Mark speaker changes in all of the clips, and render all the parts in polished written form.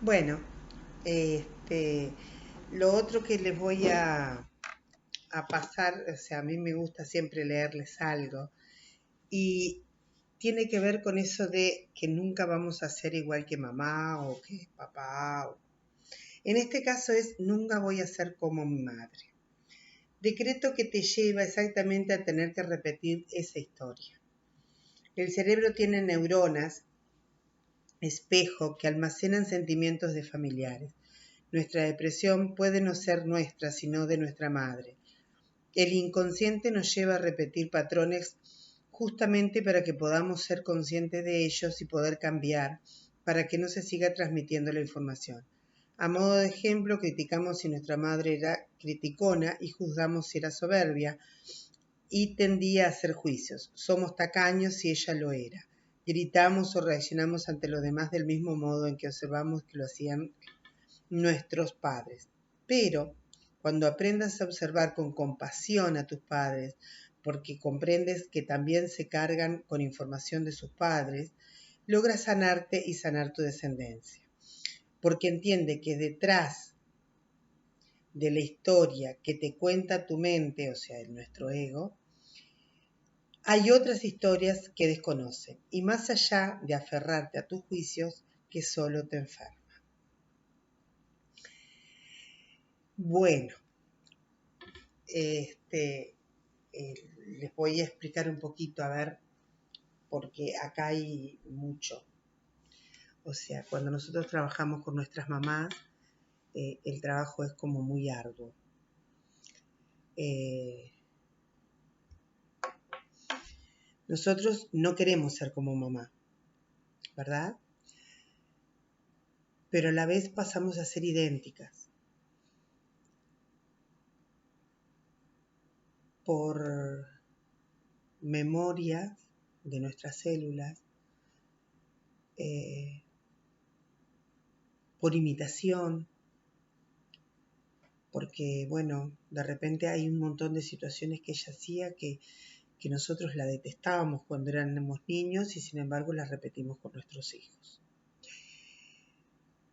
Speaker 1: Bueno, este, lo otro que les voy a pasar, o sea, a mí me gusta siempre leerles algo y tiene que ver con eso de que nunca vamos a ser igual que mamá o que papá. En este caso es nunca voy a ser como mi madre. Decreto que te lleva exactamente a tener que repetir esa historia. El cerebro tiene neuronas espejo que almacenan sentimientos de familiares. Nuestra depresión puede no ser nuestra, sino de nuestra madre. El inconsciente nos lleva a repetir patrones justamente para que podamos ser conscientes de ellos y poder cambiar, para que no se siga transmitiendo la información. A modo de ejemplo, criticamos si nuestra madre era criticona y juzgamos si era soberbia y tendía a hacer juicios. Somos tacaños si ella lo era. Gritamos o reaccionamos ante los demás del mismo modo en que observamos que lo hacían nuestros padres. Pero cuando aprendas a observar con compasión a tus padres, porque comprendes que también se cargan con información de sus padres, logras sanarte y sanar tu descendencia. Porque entiende que detrás de la historia que te cuenta tu mente, o sea, nuestro ego, hay otras historias que desconocen y más allá de aferrarte a tus juicios que solo te enferman. Bueno, les voy a explicar un poquito, a ver, porque acá hay mucho. O sea, cuando nosotros trabajamos con nuestras mamás, el trabajo es como muy arduo. Nosotros no queremos ser como mamá, ¿verdad? Pero a la vez pasamos a ser idénticas por memoria de nuestras células, por imitación, porque, bueno, de repente hay un montón de situaciones que ella hacía que nosotros la detestábamos cuando éramos niños y sin embargo las repetimos con nuestros hijos.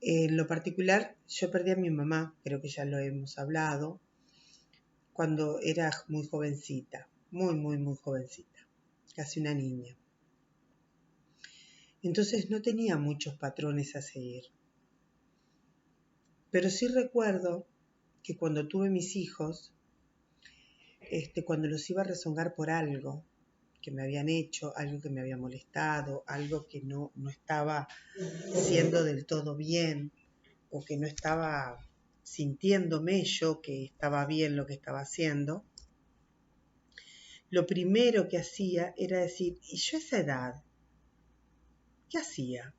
Speaker 1: En lo particular, yo perdí a mi mamá, creo que ya lo hemos hablado, cuando era muy jovencita, muy jovencita, casi una niña. Entonces no tenía muchos patrones a seguir. Pero sí recuerdo que cuando tuve mis hijos, cuando los iba a rezongar por algo que me habían hecho, algo que me había molestado, algo que no estaba siendo del todo bien o que no estaba sintiéndome yo que estaba bien lo que estaba haciendo, lo primero que hacía era decir, ¿y yo a esa edad qué hacía?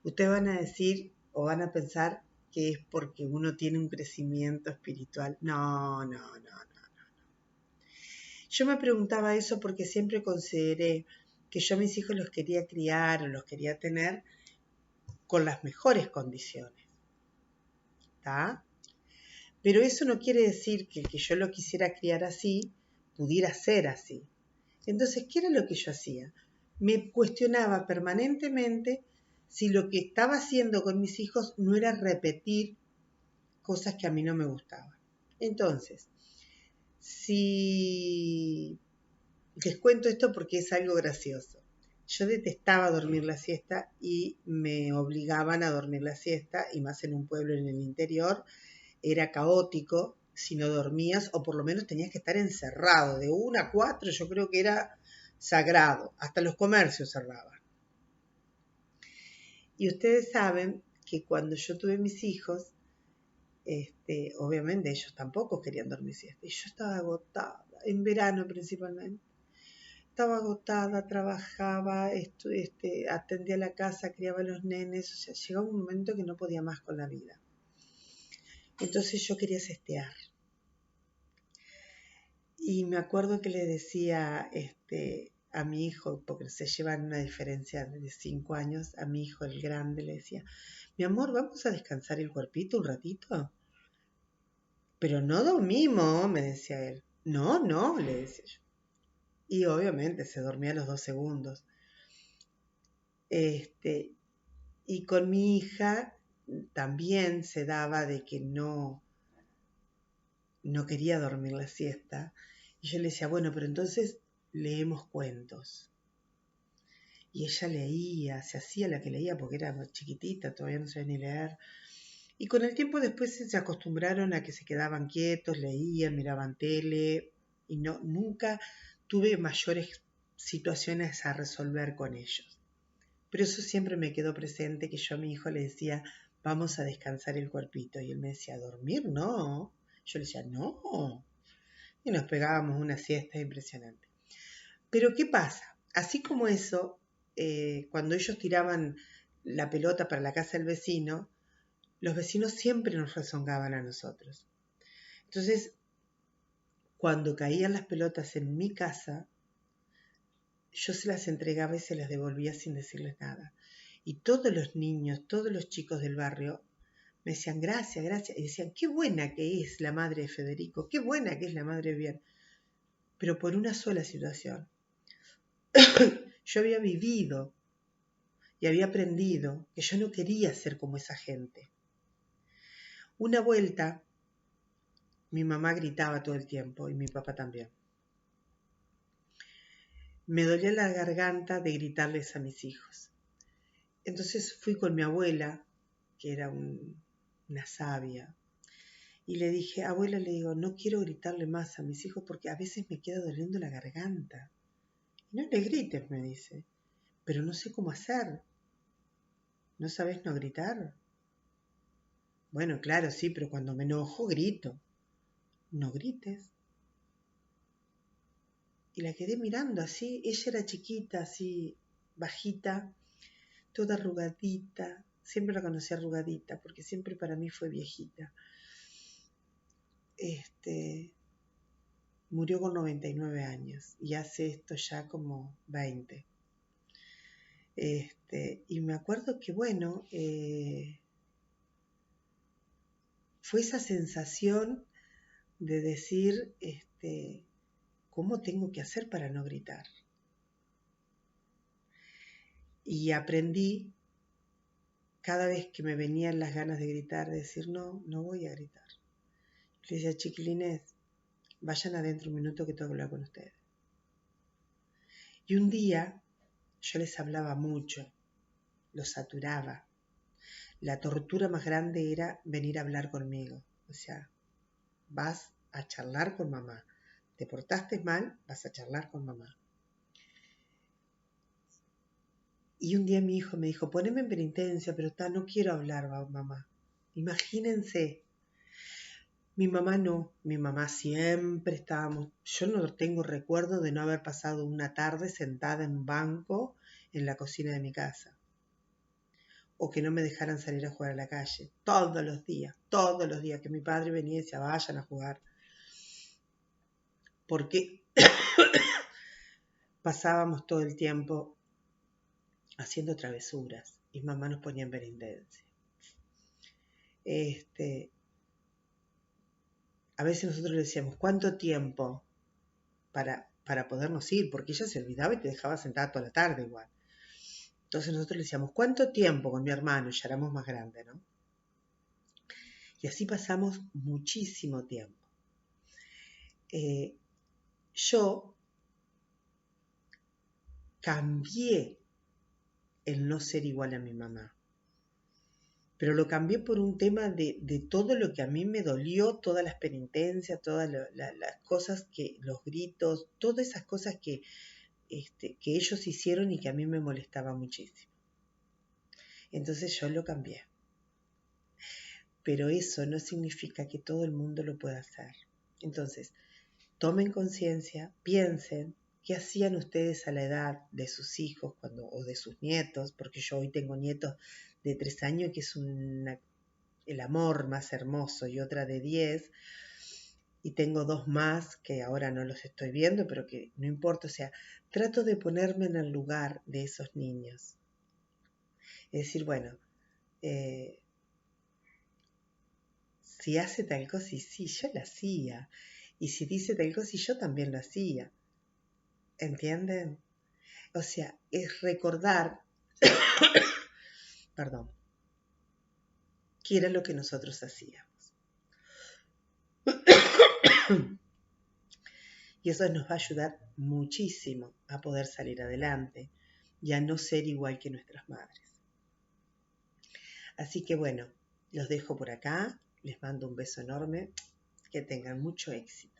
Speaker 1: Ustedes van a decir o van a pensar que es porque uno tiene un crecimiento espiritual. No. Yo me preguntaba eso porque siempre consideré que yo a mis hijos los quería criar o los quería tener con las mejores condiciones. ¿Está? Pero eso no quiere decir que yo lo quisiera criar así, pudiera ser así. Entonces, ¿qué era lo que yo hacía? Me cuestionaba permanentemente si lo que estaba haciendo con mis hijos no era repetir cosas que a mí no me gustaban. Entonces, si les cuento esto porque es algo gracioso. Yo detestaba dormir la siesta y me obligaban a dormir la siesta, y más en un pueblo en el interior, era caótico si no dormías, o por lo menos tenías que estar encerrado. De 1 a 4 yo creo que era sagrado, hasta los comercios cerraban. Y ustedes saben que cuando yo tuve mis hijos, obviamente ellos tampoco querían dormir siesta, y yo estaba agotada, en verano principalmente. Estaba agotada, trabajaba, atendía la casa, criaba a los nenes, o sea, llegaba un momento que no podía más con la vida. Entonces yo quería cestear. Y me acuerdo que le decía a mi hijo, porque se llevan una diferencia de 5 años, a mi hijo el grande le decía, mi amor, ¿vamos a descansar el cuerpito un ratito? Pero no dormimos, me decía él. No, le decía yo. Y obviamente se dormía a los 2 segundos. Y con mi hija también se daba de que no quería dormir la siesta. Y yo le decía, bueno, pero entonces leemos cuentos. Y ella leía, se hacía la que leía porque era chiquitita, todavía no sabía ni leer. Y con el tiempo después se acostumbraron a que se quedaban quietos, leían, miraban tele, y nunca tuve mayores situaciones a resolver con ellos. Pero eso siempre me quedó presente, que yo a mi hijo le decía, vamos a descansar el cuerpito. Y él me decía, ¿dormir? No. Yo le decía, no. Y nos pegábamos una siesta impresionante. Pero ¿qué pasa? Así como eso, cuando ellos tiraban la pelota para la casa del vecino, los vecinos siempre nos rezongaban a nosotros. Entonces, cuando caían las pelotas en mi casa, yo se las entregaba y se las devolvía sin decirles nada. Y todos los niños, todos los chicos del barrio me decían gracias, gracias. Y decían, qué buena que es la madre de Federico, qué buena que es la madre de Bien. Pero por una sola situación. Yo había vivido y había aprendido que yo no quería ser como esa gente. Una vuelta, mi mamá gritaba todo el tiempo y mi papá también. Me dolía la garganta de gritarles a mis hijos. Entonces fui con mi abuela, que era una sabia, y le dije, abuela, le digo, no quiero gritarle más a mis hijos porque a veces me queda doliendo la garganta. Y no le grites, me dice, pero no sé cómo hacer. ¿No sabes no gritar? Bueno, claro, sí, pero cuando me enojo grito. No grites. Y la quedé mirando así, ella era chiquita, así, bajita, toda arrugadita, siempre la conocí arrugadita, porque siempre para mí fue viejita. Murió con 99 años y hace esto ya como 20. Y me acuerdo que, bueno, fue esa sensación de decir, ¿cómo tengo que hacer para no gritar? Y aprendí, cada vez que me venían las ganas de gritar, de decir, no voy a gritar. Le decía, chiquilines, vayan adentro un minuto que tengo que hablar con ustedes. Y un día yo les hablaba mucho, los saturaba. La tortura más grande era venir a hablar conmigo. O sea, vas a charlar con mamá. Te portaste mal, vas a charlar con mamá. Y un día mi hijo me dijo, poneme en penitencia, pero no quiero hablar, mamá. Imagínense. Mi mamá no, mi mamá siempre estábamos, yo no tengo recuerdo de no haber pasado una tarde sentada en un banco en la cocina de mi casa. O que no me dejaran salir a jugar a la calle. Todos los días que mi padre venía y decía, vayan a jugar. Porque pasábamos todo el tiempo haciendo travesuras y mamá nos ponía en penitencia. A veces nosotros le decíamos, ¿cuánto tiempo para podernos ir? Porque ella se olvidaba y te dejaba sentada toda la tarde igual. Entonces nosotros le decíamos, ¿cuánto tiempo con mi hermano? Ya éramos más grandes, ¿no? Y así pasamos muchísimo tiempo. Yo cambié el no ser igual a mi mamá. Pero lo cambié por un tema de todo lo que a mí me dolió, todas las penitencias, todas las cosas los gritos, todas esas cosas que ellos hicieron y que a mí me molestaba muchísimo. Entonces yo lo cambié. Pero eso no significa que todo el mundo lo pueda hacer. Entonces, tomen conciencia, piensen qué hacían ustedes a la edad de sus hijos o de sus nietos, porque yo hoy tengo nietos de 3 años que es el amor más hermoso y otra de 10, y tengo 2 más que ahora no los estoy viendo, pero que no importa, o sea, trato de ponerme en el lugar de esos niños. Es decir, bueno, si hace tal cosa, y sí, yo la hacía. Y si dice tal cosa, y yo también lo hacía. ¿Entienden? O sea, es recordar, perdón, que era lo que nosotros hacíamos. Y eso nos va a ayudar muchísimo a poder salir adelante y a no ser igual que nuestras madres. Así que bueno, los dejo por acá, les mando un beso enorme, que tengan mucho éxito.